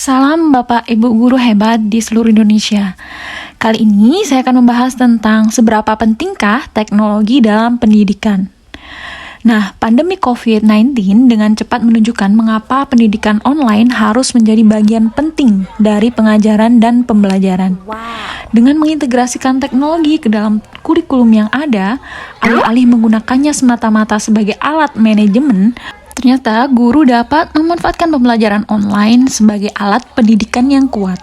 Salam Bapak Ibu guru hebat di seluruh Indonesia. Kali ini saya akan membahas tentang seberapa pentingkah teknologi dalam pendidikan. Nah, pandemi COVID-19 dengan cepat menunjukkan mengapa pendidikan online harus menjadi bagian penting dari pengajaran dan pembelajaran. Dengan mengintegrasikan teknologi ke dalam kurikulum yang ada, alih-alih menggunakannya semata-mata sebagai alat manajemen, ternyata guru dapat memanfaatkan pembelajaran online sebagai alat pendidikan yang kuat.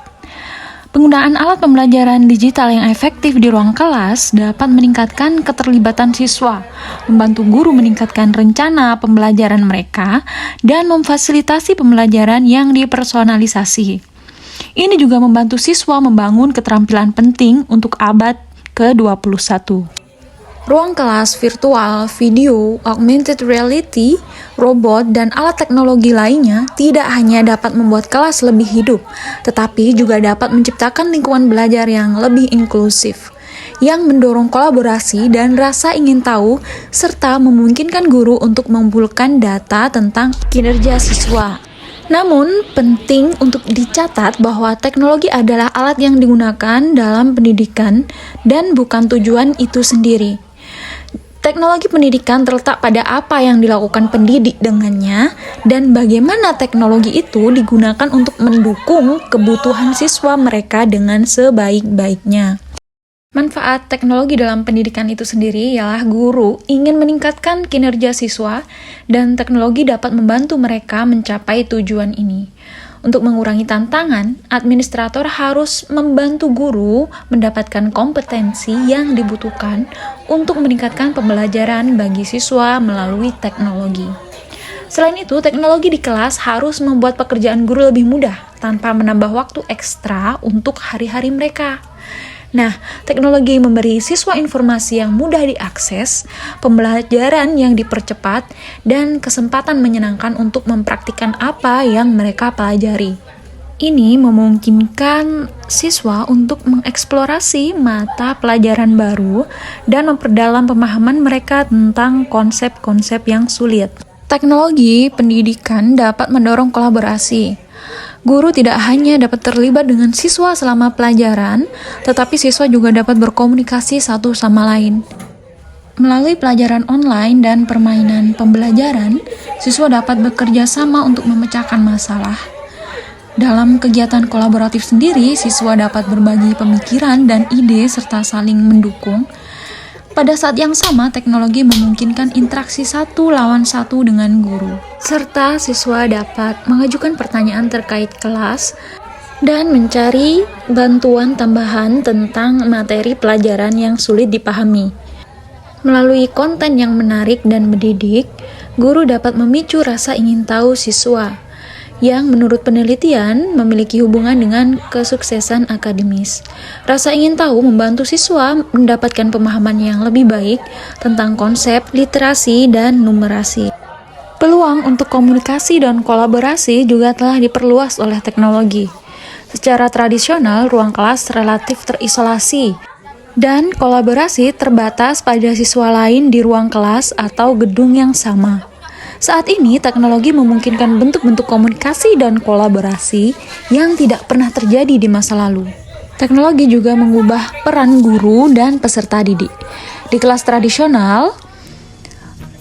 Penggunaan alat pembelajaran digital yang efektif di ruang kelas dapat meningkatkan keterlibatan siswa, membantu guru meningkatkan rencana pembelajaran mereka, dan memfasilitasi pembelajaran yang dipersonalisasi. Ini juga membantu siswa membangun keterampilan penting untuk abad ke-21. Ruang kelas virtual, video, augmented reality, robot, dan alat teknologi lainnya tidak hanya dapat membuat kelas lebih hidup, tetapi juga dapat menciptakan lingkungan belajar yang lebih inklusif, yang mendorong kolaborasi dan rasa ingin tahu, serta memungkinkan guru untuk mengumpulkan data tentang kinerja siswa. Namun, penting untuk dicatat bahwa teknologi adalah alat yang digunakan dalam pendidikan dan bukan tujuan itu sendiri. Teknologi pendidikan terletak pada apa yang dilakukan pendidik dengannya dan bagaimana teknologi itu digunakan untuk mendukung kebutuhan siswa mereka dengan sebaik-baiknya. Manfaat teknologi dalam pendidikan itu sendiri ialah guru ingin meningkatkan kinerja siswa dan teknologi dapat membantu mereka mencapai tujuan ini. Untuk mengurangi tantangan, administrator harus membantu guru mendapatkan kompetensi yang dibutuhkan untuk meningkatkan pembelajaran bagi siswa melalui teknologi. Selain itu, teknologi di kelas harus membuat pekerjaan guru lebih mudah tanpa menambah waktu ekstra untuk hari-hari mereka. Nah, teknologi memberi siswa informasi yang mudah diakses, pembelajaran yang dipercepat, dan kesempatan menyenangkan untuk mempraktikkan apa yang mereka pelajari. Ini memungkinkan siswa untuk mengeksplorasi mata pelajaran baru dan memperdalam pemahaman mereka tentang konsep-konsep yang sulit. Teknologi pendidikan dapat mendorong kolaborasi. Guru tidak hanya dapat terlibat dengan siswa selama pelajaran, tetapi siswa juga dapat berkomunikasi satu sama lain. Melalui pelajaran online dan permainan pembelajaran, siswa dapat bekerja sama untuk memecahkan masalah. Dalam kegiatan kolaboratif sendiri, siswa dapat berbagi pemikiran dan ide serta saling mendukung. Pada saat yang sama, teknologi memungkinkan interaksi satu lawan satu dengan guru, serta siswa dapat mengajukan pertanyaan terkait kelas dan mencari bantuan tambahan tentang materi pelajaran yang sulit dipahami. Melalui konten yang menarik dan mendidik, guru dapat memicu rasa ingin tahu siswa, yang menurut penelitian memiliki hubungan dengan kesuksesan akademis. Rasa ingin tahu membantu siswa mendapatkan pemahaman yang lebih baik tentang konsep, literasi, dan numerasi. Peluang untuk komunikasi dan kolaborasi juga telah diperluas oleh teknologi. Secara tradisional, ruang kelas relatif terisolasi, dan kolaborasi terbatas pada siswa lain di ruang kelas atau gedung yang sama. Saat ini, teknologi memungkinkan bentuk-bentuk komunikasi dan kolaborasi yang tidak pernah terjadi di masa lalu. Teknologi juga mengubah peran guru dan peserta didik. Di kelas tradisional,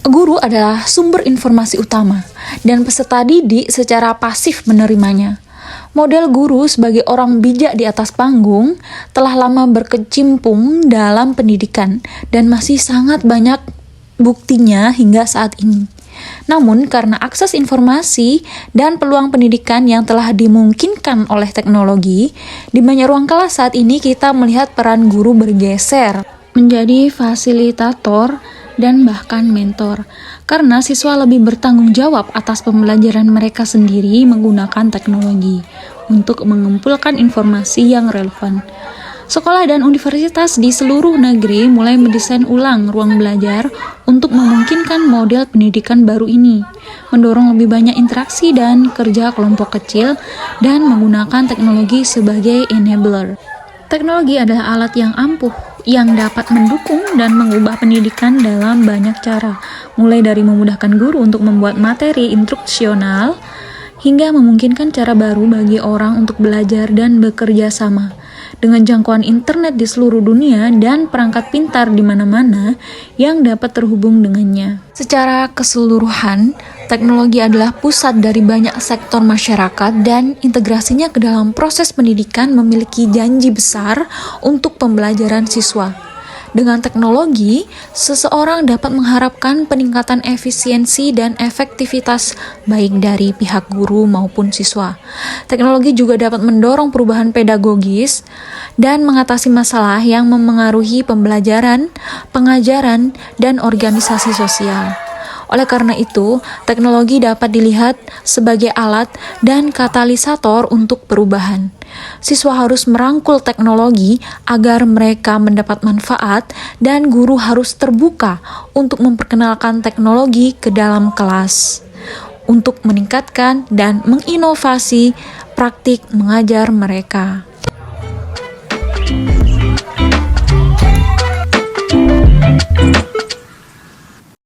guru adalah sumber informasi utama, dan peserta didik secara pasif menerimanya. Model guru sebagai orang bijak di atas panggung telah lama berkecimpung dalam pendidikan dan masih sangat banyak buktinya hingga saat ini. Namun, karena akses informasi dan peluang pendidikan yang telah dimungkinkan oleh teknologi, di banyak ruang kelas saat ini kita melihat peran guru bergeser menjadi fasilitator dan bahkan mentor, karena siswa lebih bertanggung jawab atas pembelajaran mereka sendiri menggunakan teknologi untuk mengumpulkan informasi yang relevan. Sekolah dan universitas di seluruh negeri mulai mendesain ulang ruang belajar untuk memungkinkan model pendidikan baru ini, mendorong lebih banyak interaksi dan kerja kelompok kecil, dan menggunakan teknologi sebagai enabler. Teknologi adalah alat yang ampuh yang dapat mendukung dan mengubah pendidikan dalam banyak cara, mulai dari memudahkan guru untuk membuat materi instruksional hingga memungkinkan cara baru bagi orang untuk belajar dan bekerja sama. Dengan jangkauan internet di seluruh dunia dan perangkat pintar di mana-mana yang dapat terhubung dengannya. Secara keseluruhan, teknologi adalah pusat dari banyak sektor masyarakat dan integrasinya ke dalam proses pendidikan memiliki janji besar untuk pembelajaran siswa. Dengan teknologi, seseorang dapat mengharapkan peningkatan efisiensi dan efektivitas baik dari pihak guru maupun siswa. Teknologi juga dapat mendorong perubahan pedagogis dan mengatasi masalah yang memengaruhi pembelajaran, pengajaran, dan organisasi sosial. Oleh karena itu, teknologi dapat dilihat sebagai alat dan katalisator untuk perubahan. Siswa harus merangkul teknologi agar mereka mendapat manfaat, dan guru harus terbuka untuk memperkenalkan teknologi ke dalam kelas untuk meningkatkan dan menginovasi praktik mengajar mereka.